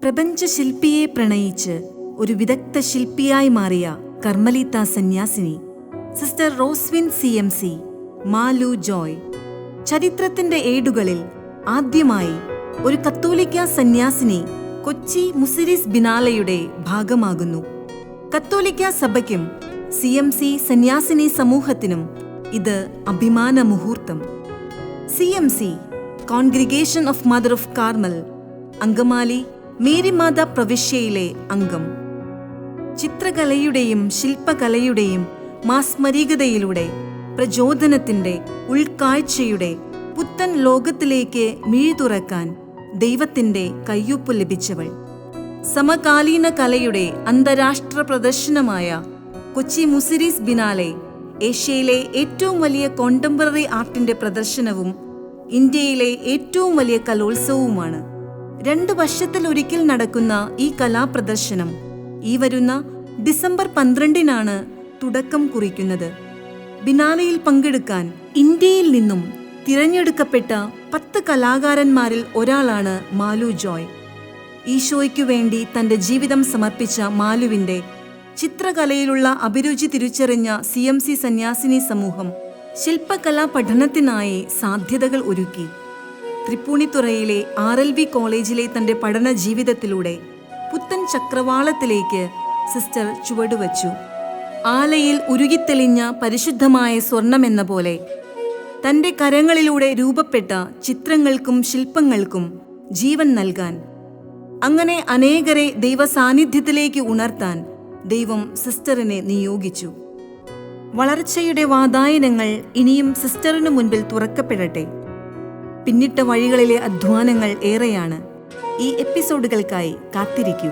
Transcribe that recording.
പ്രപഞ്ചശില്പിയെ പ്രണയിച്ച് ഒരു വിദഗ്ധ ശില്പിയായി മാറിയ കർമ്മലീത്ത സന്യാസിനി സിസ്റ്റർ റോസ്വിൻ CMC മാലു ജോയ് ചരിത്രത്തിന്റെ ഏടുകളിൽ ആദ്യമായി ഒരു കത്തോലിക്ക സന്യാസിനി കൊച്ചി മുസിരിസ് ബിനാലയുടെ ഭാഗമാകുന്നു. കത്തോലിക്ക സഭയ്ക്കും CMC സന്യാസിനി സമൂഹത്തിനും ഇത് അഭിമാന മുഹൂർത്തം. CMC congregation of mother of Carmel Angamaly Marymatha പ്രവിശ്യയിലെ അംഗം. ചിത്രകലയുടെയും ശില്പകലയുടെയും മാസ്മരികതയിലൂടെ പ്രചോദനത്തിന്റെ ഉൾക്കാഴ്ചയുടെ പുത്തൻ ലോകത്തിലേക്ക് മിഴി തുറക്കാൻ ദൈവത്തിന്റെ കയ്യൊപ്പ് ലഭിച്ചവൾ. സമകാലീന കലയുടെ അന്താരാഷ്ട്ര പ്രദർശനമായ കൊച്ചി മുസിരിസ് ബിനാലെ ഏഷ്യയിലെ ഏറ്റവും വലിയ കോണ്ടംപററി ആർട്ടിന്റെ പ്രദർശനവും ഇന്ത്യയിലെ ഏറ്റവും വലിയ കലോത്സവവുമാണ്. 2 വർഷത്തിലൊരിക്കൽ നടക്കുന്ന ഈ കലാപ്രദർശനം ഈ വരുന്ന ഡിസംബർ 12-നാണ് തുടക്കം കുറിക്കുന്നത്. ബിനാലയിൽ പങ്കെടുക്കാൻ ഇന്ത്യയിൽ നിന്നും തിരഞ്ഞെടുക്കപ്പെട്ട 10 കലാകാരന്മാരിൽ ഒരാളാണ് മാലു ജോയ്. ഈശോയ്ക്കു വേണ്ടി തന്റെ ജീവിതം സമർപ്പിച്ച മാലുവിന്റെ ചിത്രകലയിലുള്ള അഭിരുചി തിരിച്ചറിഞ്ഞ CMC സന്യാസിനി സമൂഹം ശില്പകലാ പഠനത്തിനായി സാധ്യതകൾ ഒരുക്കി. തൃപ്പൂണിത്തുറയിലെ RLV കോളേജിലെ തന്റെ പഠന ജീവിതത്തിലൂടെ പുത്തൻ ചക്രവാളത്തിലേക്ക് സിസ്റ്റർ ചുവടുവച്ചു. ആലയിൽ ഉരുകിത്തെളിഞ്ഞ പരിശുദ്ധമായ സ്വർണമെന്ന പോലെ തന്റെ കരങ്ങളിലൂടെ രൂപപ്പെട്ട ചിത്രങ്ങൾക്കും ശില്പങ്ങൾക്കും ജീവൻ നൽകാൻ, അങ്ങനെ അനേകരെ ദൈവസാന്നിധ്യത്തിലേക്ക് ഉണർത്താൻ ദൈവം സിസ്റ്ററിനെ നിയോഗിച്ചു. വളർച്ചയുടെ വാതായനങ്ങൾ ഇനിയും സിസ്റ്ററിനു മുൻപിൽ തുറക്കപ്പെടട്ടെ. പിന്നിട്ട വഴികളിലെ അധ്വാനങ്ങൾ ഏറെയാണ്. ഈ എപ്പിസോഡുകൾക്കായി കാത്തിരിക്കൂ.